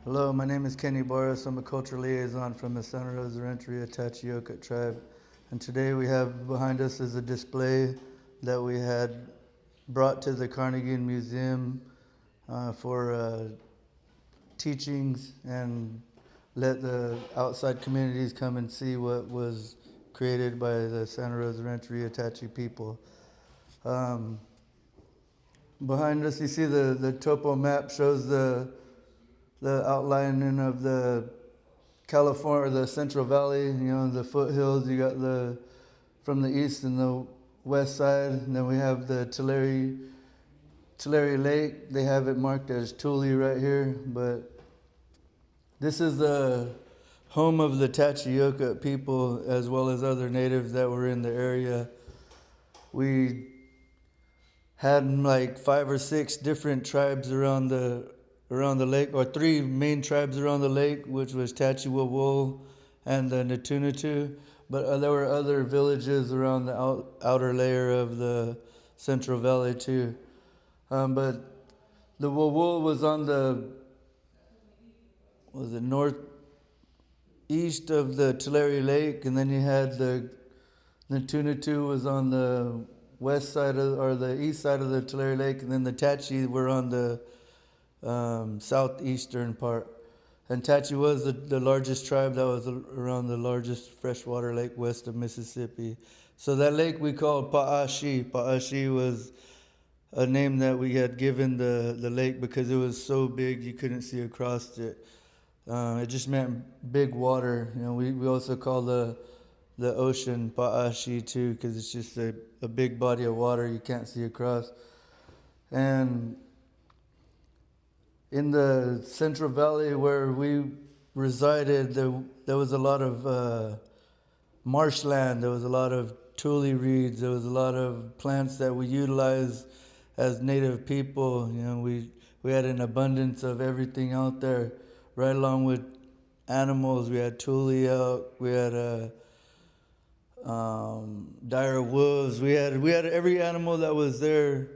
Hello, my name is Kenny Boris. I'm a cultural liaison from the Santa Rosa Renteria Tachi Yokut Tribe. And today we have behind us is a display that we had brought to the Carnegie Museum for teachings and let the outside communities come and see what was created by the Santa Rosa Renteria Tachi people. Um, Behind us, you see the topo map shows the outlining of the California, the Central Valley, the foothills. You got the from the east and the west side, and then we have the Tulare Lake. They have it marked as Tule right here, but this is the home of the Tachi Yokut people as well as other natives that were in the area. We had like 5 or 6 different tribes around the lake, or 3 main tribes around the lake, which was Tachi Yokut and the Natunutu. But there were other villages around the outer layer of the Central Valley too. But the Yokut was on the northeast of the Tulare Lake, and then you had the Natunutu was on the west side or the east side of the Tulare Lake, and then the Tachi were on the southeastern part. And Tachi was the largest tribe that was around the largest freshwater lake west of Mississippi. So that lake we called Pa'ashi. Pa'ashi was a name that we had given the lake because it was so big you couldn't see across it. It just meant big water. We also call the ocean Pa'ashi too, because it's just a big body of water you can't see across. And in the Central Valley where we resided, there was a lot of marshland. There was a lot of tule reeds. There was a lot of plants that we utilized as native people. We had an abundance of everything out there, right along with animals. We had tule elk. We had dire wolves. We had every animal that was there,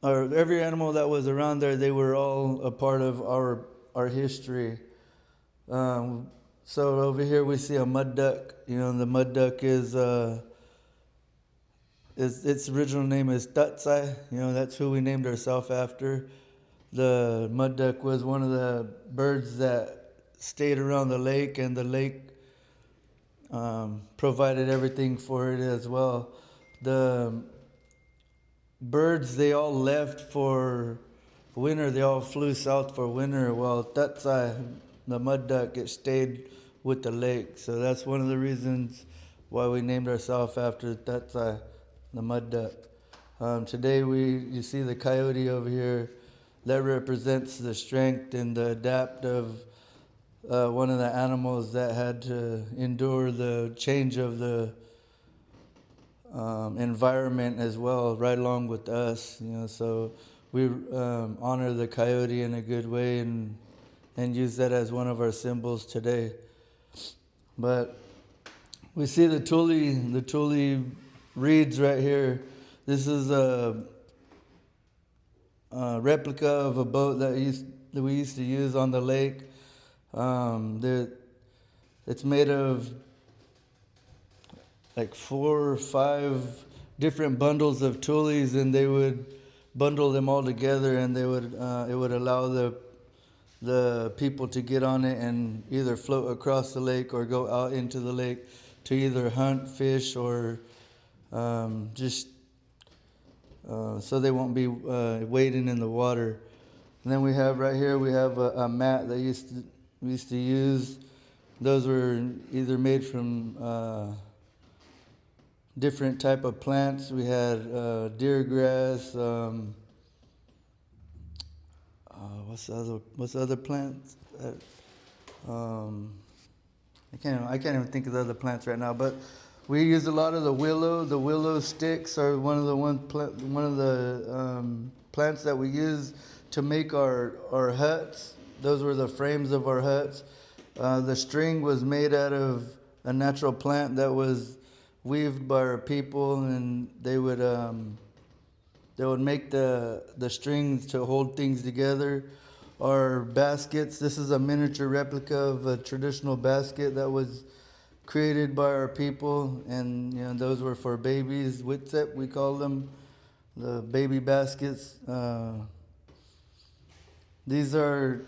or every animal that was around there. They were all a part of our history. So over here we see a mud duck. The mud duck is its original name is Tachi. That's who we named ourselves after. The mud duck was one of the birds that stayed around the lake, and the lake provided everything for it as well. The birds, they all left for winter. They all flew south for winter. Well, Tachi, the mud duck, it stayed with the lake. So that's one of the reasons why we named ourselves after Tachi, the mud duck. Today you see the coyote over here. That represents the strength and the adapt of one of the animals that had to endure the change of the environment as well, right along with us. So we honor the coyote in a good way and use that as one of our symbols today. But we see the tule reeds right here. This is a replica of a boat that we used to use on the lake. It's made of like 4 or 5 different bundles of tules, and they would bundle them all together, and it would allow the people to get on it and either float across the lake or go out into the lake to either hunt, fish, or just so they won't be wading in the water. And then we have right here, we have a mat that we used to use. Those were either made from different type of plants. We had deer grass. What's the other plants? I can't even think of the other plants right now. But we use a lot of the willow. The willow sticks are one of the plants that we use to make our huts. Those were the frames of our huts. The string was made out of a natural plant that was weaved by our people, and they would make the strings to hold things together. our baskets. This is a miniature replica of a traditional basket that was created by our people, and those were for babies. Witsep, we call them, the baby baskets. These are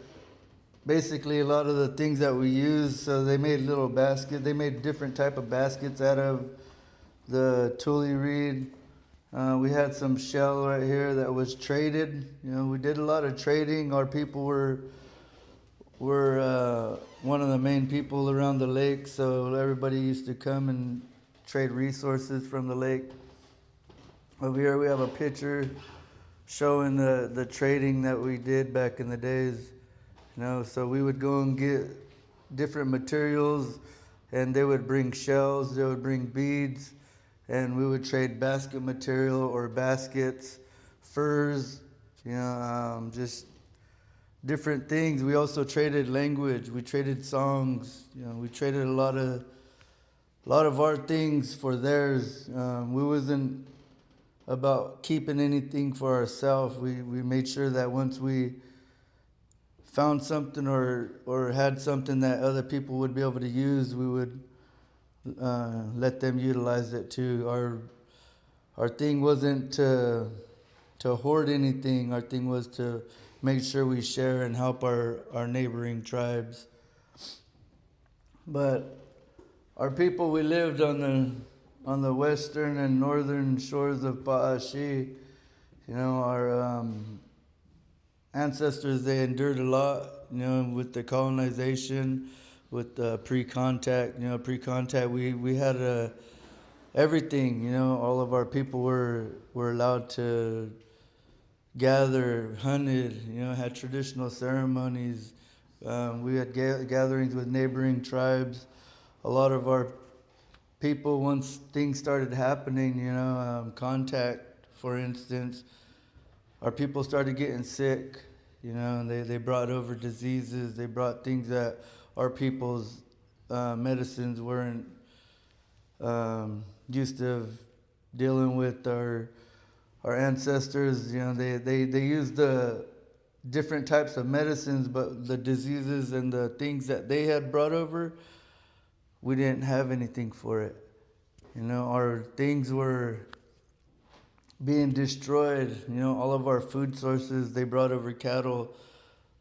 basically a lot of the things that we use. So they made little baskets. They made different type of baskets out of the tule reed. We had some shell right here that was traded. We did a lot of trading. Our people were one of the main people around the lake, so everybody used to come and trade resources from the lake. Over here we have a picture showing the trading that we did back in the days. So we would go and get different materials, and they would bring shells, they would bring beads, and we would trade basket material or baskets, furs, just different things. We also traded language. We traded songs. We traded a lot of our things for theirs. We wasn't about keeping anything for ourselves. We made sure that once we found something or had something that other people would be able to use, we would let them utilize it too. Our thing wasn't to hoard anything. Our thing was to make sure we share and help our neighboring tribes. But our people, we lived on the western and northern shores of Pa'ashi. Our ancestors, they endured a lot, with the colonization, with the pre-contact. We had everything. All of our people were allowed to gather, hunted, had traditional ceremonies. We had gatherings with neighboring tribes. A lot of our people, once things started happening, contact, for instance, our people started getting sick. They brought over diseases. They brought things that our people's medicines weren't used to dealing with. Our ancestors, they used the different types of medicines, but the diseases and the things that they had brought over, we didn't have anything for it. Our things were being destroyed. All of our food sources, they brought over cattle.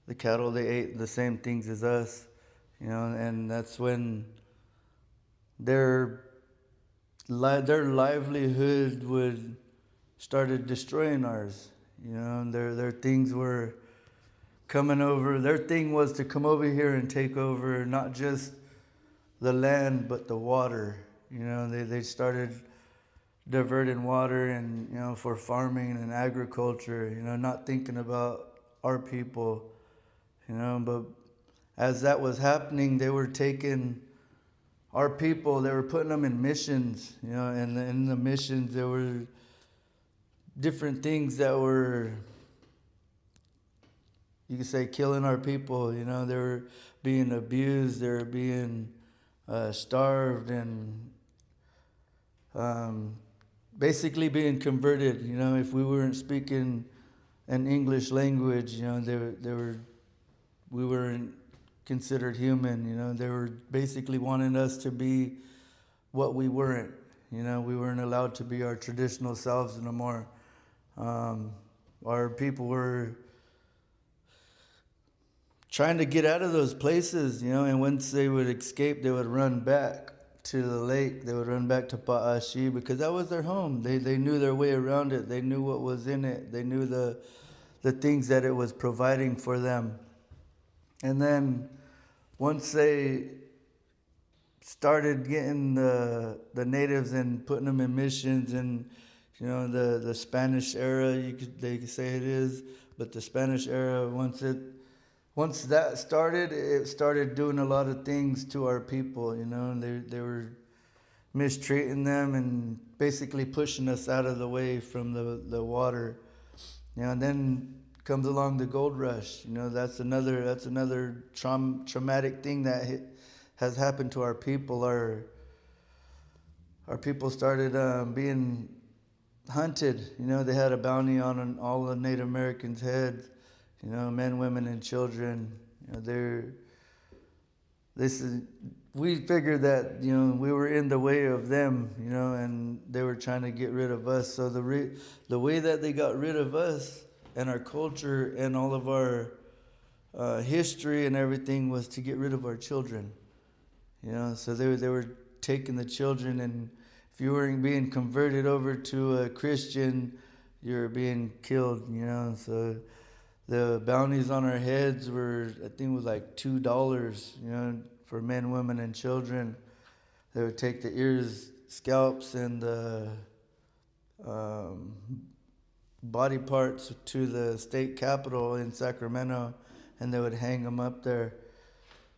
The cattle, they ate the same things as us. And that's when their livelihood would started destroying ours. Their things were coming over. Their thing was to come over here and take over not just the land but the water. They started diverting water and for farming and agriculture. Not thinking about our people. But as that was happening, they were taking our people. They were putting them in missions. And in the missions there were different things that were, you could say, killing our people. They were being abused, they were being starved, and basically being converted. If we weren't speaking an English language, we weren't considered human. They were basically wanting us to be what we weren't. We weren't allowed to be our traditional selves anymore. Our people were trying to get out of those places, and once they would escape, they would run back to the lake. They would run back to Pa'ashi because that was their home. They knew their way around it. They knew what was in it. They knew the things that it was providing for them. And then once they started getting the natives and putting them in missions, and the Spanish era, they could say it is, but the Spanish era, once that started, it started doing a lot of things to our people. They were mistreating them and basically pushing us out of the way from the water. And then comes along the gold rush. That's another traumatic thing that has happened to our people. Our people started being hunted. They had a bounty on all the Native Americans' heads. Men, women, and children. This is, we figured that we were in the way of them, and they were trying to get rid of us. So the way that they got rid of us and our culture and all of our history and everything was to get rid of our children. So they were taking the children, and if you weren't being converted over to a Christian, you're being killed. So the bounties on our heads were, I think it was like $2, for men, women, and children. They would take the ears, scalps, and the body parts to the state capitol in Sacramento, and they would hang them up there.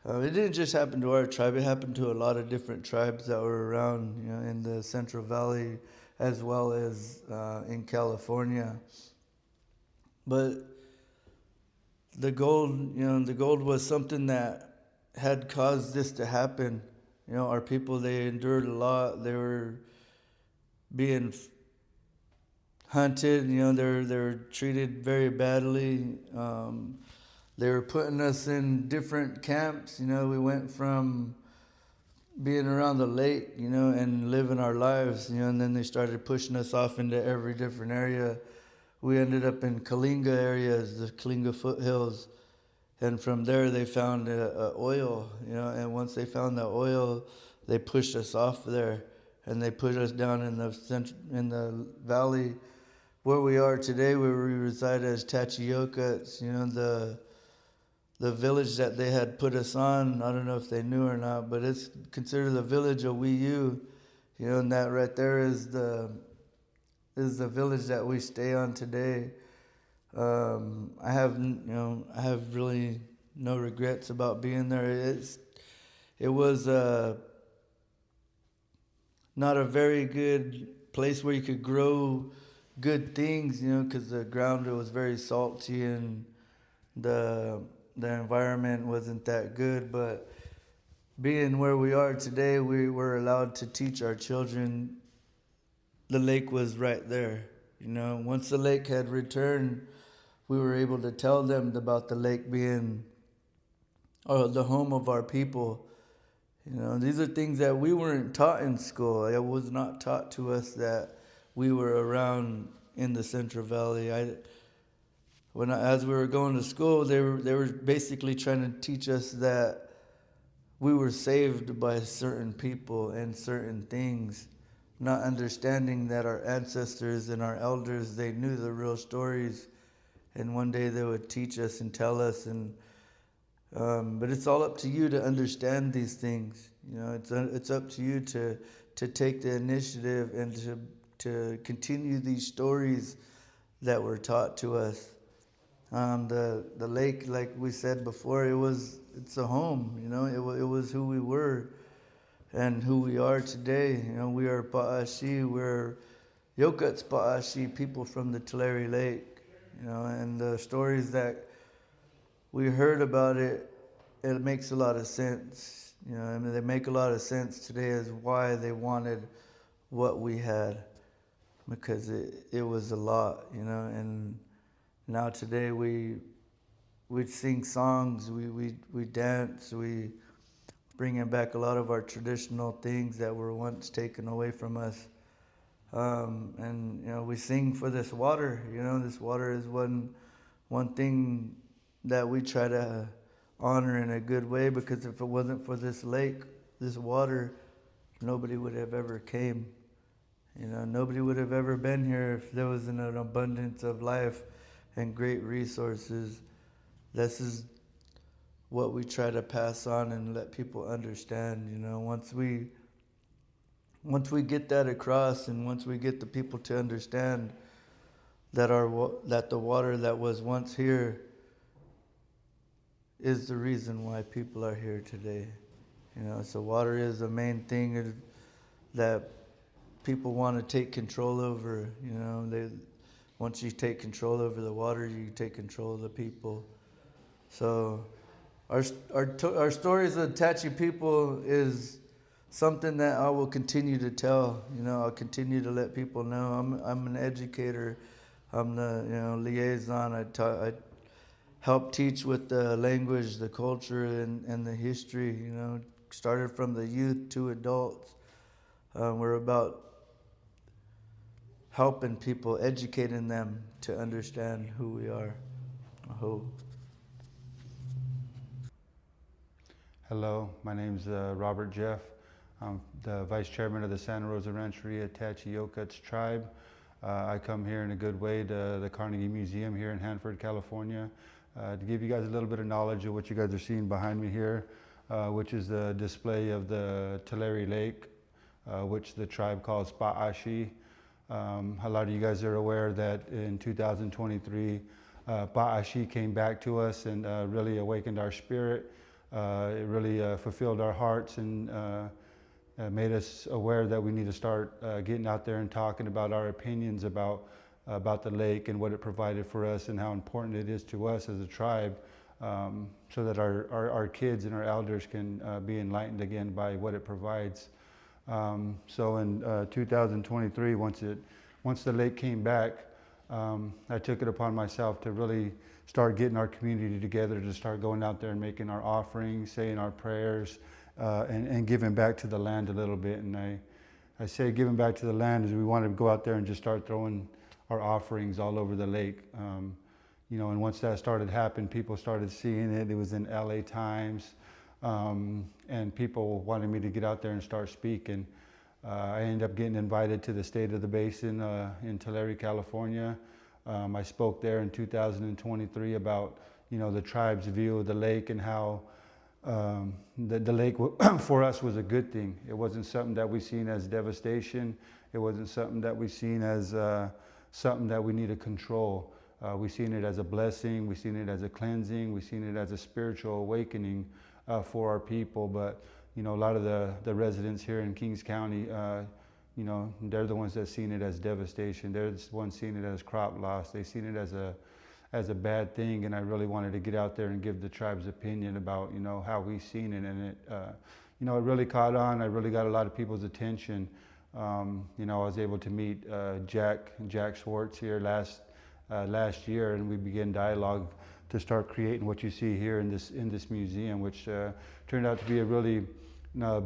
It didn't just happen to our tribe. It happened to a lot of different tribes that were around, in the Central Valley, as well as in California. But the gold was something that had caused this to happen. Our people, they endured a lot. They were being hunted. They were treated very badly. They were putting us in different camps. We went from being around the lake, and living our lives, and then they started pushing us off into every different area. We ended up in Kalinga areas, the Kalinga foothills, and from there they found oil, and once they found the oil, they pushed us off there, and they put us down in the valley where we are today, where we reside as Tachi Yokuts. The village that they had put us on, I don't know if they knew or not, but it's considered the village of Wiyu, and that right there is the village that we stay on today. I have really no regrets about being there. It was not a very good place where you could grow good things, because the ground was very salty and the environment wasn't that good. But being where we are today, we were allowed to teach our children. The lake was right there. Once the lake had returned, we were able to tell them about the lake being the home of our people. These are things that we weren't taught in school. It was not taught to us that we were around in the Central Valley. As we were going to school, they were basically trying to teach us that we were saved by certain people and certain things, not understanding that our ancestors and our elders, they knew the real stories, and one day they would teach us and tell us. But it's all up to you to understand these things. It's up to you to take the initiative and to continue these stories that were taught to us. The lake, like we said before, it's a home. It was who we were and who we are today. We are Pa'ashi. We're Yokuts Pa'ashi, people from the Tulare Lake. And the stories that we heard about it makes a lot of sense. They make a lot of sense today as why they wanted what we had, because it was a lot, and now today we sing songs, we dance, we bringing back a lot of our traditional things that were once taken away from us. And we sing for this water. This water is one thing that we try to honor in a good way, because if it wasn't for this lake, this water, nobody would have ever came. Nobody would have ever been here if there wasn't an abundance of life and great resources. This is what we try to pass on and let people understand. Once we get that across, and once we get the people to understand that the water that was once here is the reason why people are here today. So water is the main thing that people want to take control over. Once you take control over the water, you take control of the people. So our stories of Tachi people is something that I will continue to tell. I'll continue to let people know. I'm an educator. I'm the liaison. help teach with the language, the culture, and the history. Started from the youth to adults. We're about helping people, educating them to understand who we are. Hello, my name's Robert Jeff. I'm the Vice Chairman of the Santa Rosa Rancheria Tachi Yokut Tribe. I come here in a good way to the Carnegie Museum here in Hanford, California, to give you guys a little bit of knowledge of what you guys are seeing behind me here, which is the display of the Tulare Lake, which the tribe calls Pa'ashi. A lot of you guys are aware that in 2023, Pa'ashi came back to us and really awakened our spirit. It really fulfilled our hearts and made us aware that we need to start getting out there and talking about our opinions about the lake and what it provided for us and how important it is to us as a tribe, so that our kids and our elders can be enlightened again by what it provides. So in 2023, once the lake came back, I took it upon myself to really start getting our community together, to start going out there and making our offerings, saying our prayers, and giving back to the land a little bit. And I say giving back to the land is we want to go out there and just start throwing our offerings all over the lake. And once that started happening, people started seeing it. It was in LA Times, and people wanted me to get out there and start speaking. I ended up getting invited to the State of the Basin in Tulare, California. I spoke there in 2023 about, the tribe's view of the lake and how the lake for us was a good thing. It wasn't something that we seen as devastation. It wasn't something that we seen as something that we need to control. We seen it as a blessing. We seen it as a cleansing. We seen it as a spiritual awakening for our people. But a lot of the residents here in Kings County, they're the ones that seen it as devastation. They're the ones seeing it as crop loss. They seen it as a bad thing. And I really wanted to get out there and give the tribe's opinion about, how we seen it. And it really caught on. I really got a lot of people's attention. I was able to meet Jack Schwartz here last year, and we began dialogue to start creating what you see here in this museum, which turned out to be a really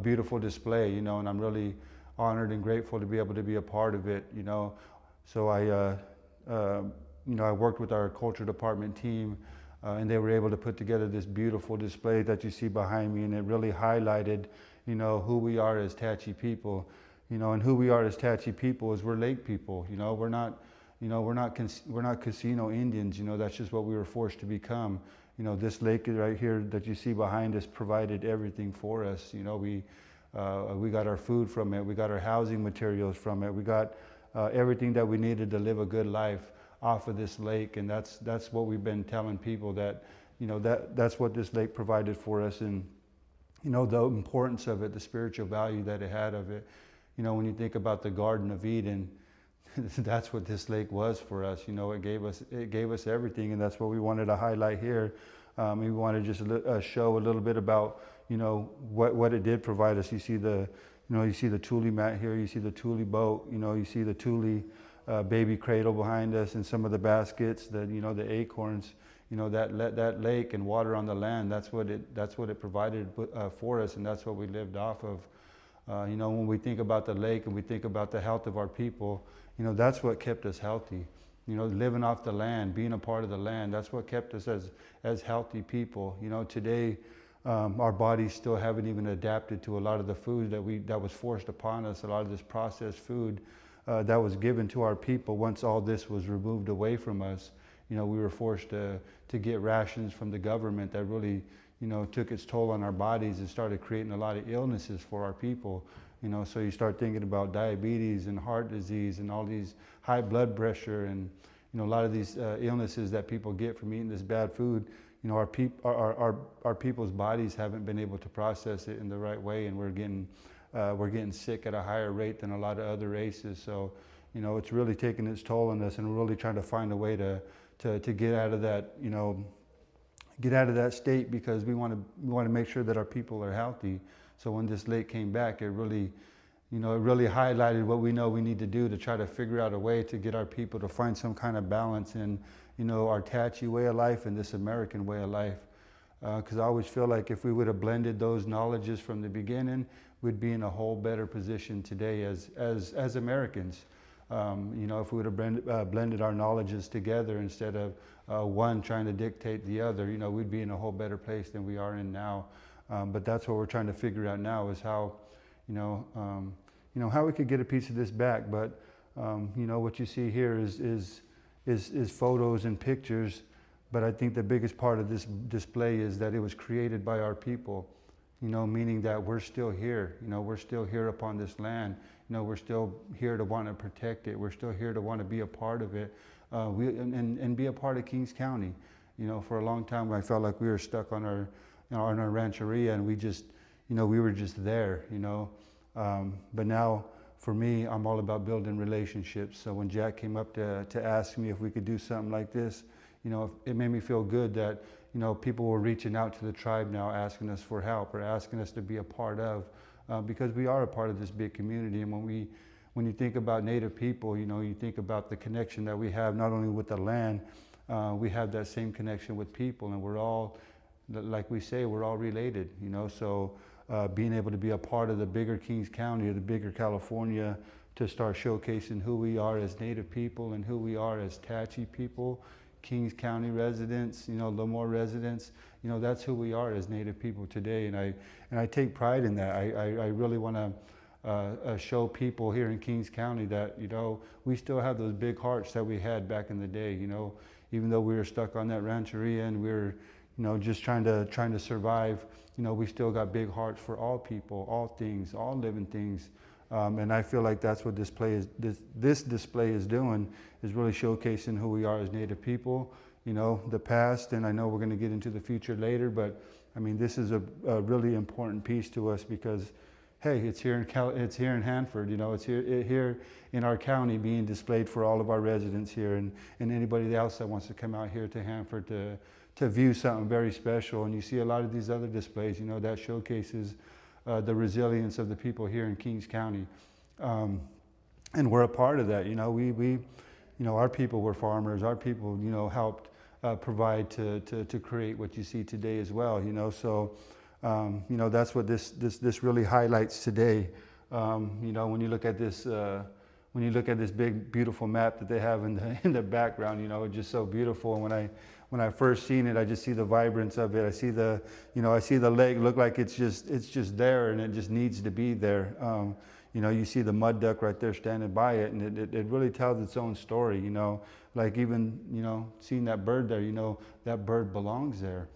beautiful display, and I'm really honored and grateful to be able to be a part of it, So I worked with our culture department team, and they were able to put together this beautiful display that you see behind me, and it really highlighted, who we are as Tachi people, and who we are as Tachi people is we're lake people, we're not casino Indians, that's just what we were forced to become. This lake right here that you see behind us provided everything for us. We got our food from it, we got our housing materials from it, we got everything that we needed to live a good life off of this lake, and that's what we've been telling people, that that's what this lake provided for us, and the importance of it, the spiritual value that it had of it. When you think about the Garden of Eden, that's what this lake was for us. It gave us everything, and that's what we wanted to highlight here. We wanted to just show a little bit about what it did provide us. You see the tule mat here. You see the tule boat. You see the tule baby cradle behind us, and some of the baskets. The acorns. That lake and water on the land. That's what it provided for us, and that's what we lived off of. When we think about the lake and we think about the health of our people, that's what kept us healthy. Living off the land, being a part of the land, that's what kept us as healthy people. Today, our bodies still haven't even adapted to a lot of the food that was forced upon us, a lot of this processed food that was given to our people. Once all this was removed away from us, we were forced to get rations from the government that really took its toll on our bodies and started creating a lot of illnesses for our people. So you start thinking about diabetes and heart disease and all these high blood pressure and, a lot of these illnesses that people get from eating this bad food. Our people's bodies haven't been able to process it in the right way, and we're getting sick at a higher rate than a lot of other races. So, it's really taking its toll on us, and we're really trying to find a way to get out of that, get out of that state, because we want to make sure that our people are healthy. So when this lake came back, it really it really highlighted what we know we need to do to try to figure out a way to get our people to find some kind of balance in, our Tachi way of life and this American way of life. Because I always feel like if we would have blended those knowledges from the beginning, we'd be in a whole better position today as Americans. If we would have blended our knowledges together instead of one trying to dictate the other, we'd be in a whole better place than we are in now. But that's what we're trying to figure out now is how, how we could get a piece of this back. But what you see here is photos and pictures. But I think the biggest part of this display is that it was created by our people. Meaning that we're still here. We're still here upon this land. We're still here to want to protect it. We're still here to want to be a part of it, and be a part of Kings County. For a long time, I felt like we were stuck on our rancheria, and we just, we were just there. But now, for me, I'm all about building relationships. So when Jack came up to ask me if we could do something like this, it made me feel good that people were reaching out to the tribe now, asking us for help or asking us to be a part of, because we are a part of this big community. And when you think about Native people, you think about the connection that we have not only with the land, we have that same connection with people, and we're all, like we say, we're all related. So being able to be a part of the bigger Kings County or the bigger California, to start showcasing who we are as Native people and who we are as Tachi people, Kings County residents, Lemoore residents, that's who we are as Native people today, and I take pride in that. I really want to show people here in Kings County that we still have those big hearts that we had back in the day. Even though we were stuck on that rancheria and we were just trying to survive, we still got big hearts for all people, all things, all living things. And I feel like that's what this display is doing, is really showcasing who we are as Native people, the past, and I know we're going to get into the future later, but I mean, this is a really important piece to us because, hey, it's here in Hanford, it's here in our county being displayed for all of our residents here, and anybody else that wants to come out here to Hanford to view something very special. And you see a lot of these other displays, that showcases the resilience of the people here in Kings County, and we're a part of that. Our people were farmers. Our people, helped provide to create what you see today as well. So, that's what this really highlights today. When you look at this big beautiful map that they have in the background, it's just so beautiful. And when I first seen it, I just see the vibrance of it. I see the lake look like it's just there, and it just needs to be there. You see the mud duck right there standing by it, and it really tells its own story. Like even seeing that bird there, that bird belongs there.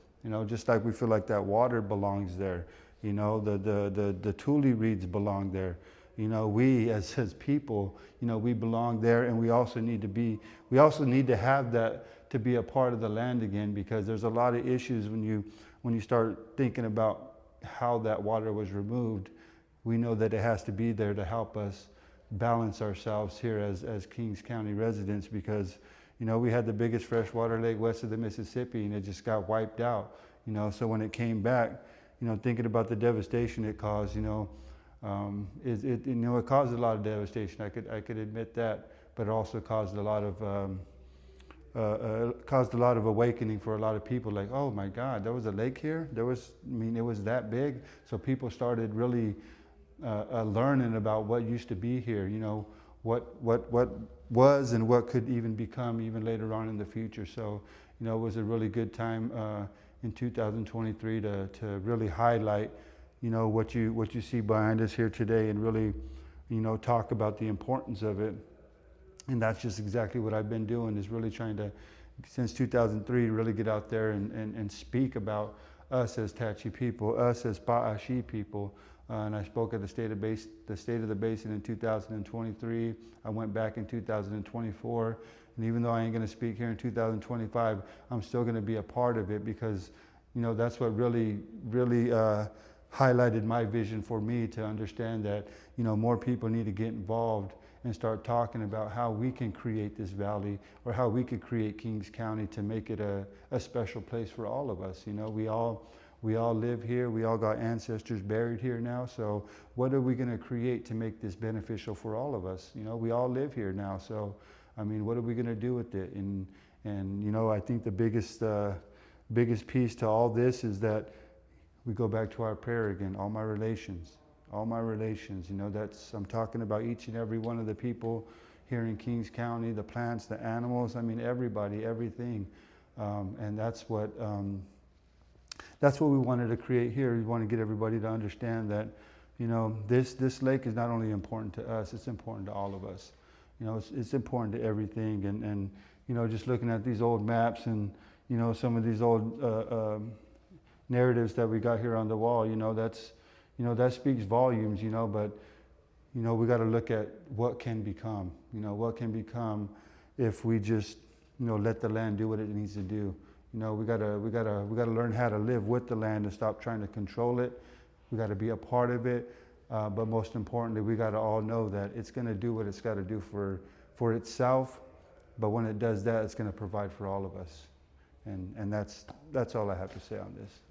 Just like we feel like that water belongs there. The tule reeds belong there. We as people, we belong there, and we also need to have that to be a part of the land again, because there's a lot of issues when you start thinking about how that water was removed. We know that it has to be there to help us balance ourselves here as Kings County residents, because we had the biggest freshwater lake west of the Mississippi, and it just got wiped out. So when it came back, thinking about the devastation it caused, it caused a lot of devastation. I could admit that, but it also caused a lot of awakening for a lot of people. Like, oh my God, there was a lake here. It was that big. So people started really learning about what used to be here. What was and what could even become even later on in the future. So, it was a really good time in 2023 to really highlight, what you see behind us here today, and really, talk about the importance of it. And that's just exactly what I've been doing, is really trying to, since 2003, really get out there and speak about us as Tachi people, us as Pa'ashi people. And I spoke at the State of the Basin in 2023. I went back in 2024. And even though I ain't going to speak here in 2025, I'm still going to be a part of it, because, that's what really highlighted my vision for me, to understand that, more people need to get involved and start talking about how we can create this valley, or how we could create Kings County to make it a special place for all of us. We all live here. We all got ancestors buried here now. So what are we going to create to make this beneficial for all of us? You know, we all live here now. So, I mean, what are we going to do with it? And you know, I think the biggest piece to all this is that we go back to our prayer again. All my relations. You know, I'm talking about each and every one of the people here in Kings County, the plants, the animals. I mean, everybody, everything. And that's what we wanted to create here. We want to get everybody to understand that, you know, this lake is not only important to us, it's important to all of us. You know, it's important to everything. And you know, just looking at these old maps and, you know, some of these old narratives that we got here on the wall, you know, that speaks volumes, you know, but, you know, we got to look at what can become, you know, what can become if we just, you know, let the land do what it needs to do. You know, we gotta learn how to live with the land and stop trying to control it. We gotta be a part of it, but most importantly, we gotta all know that it's gonna do what it's gotta do for itself. But when it does that, it's gonna provide for all of us. And that's all I have to say on this.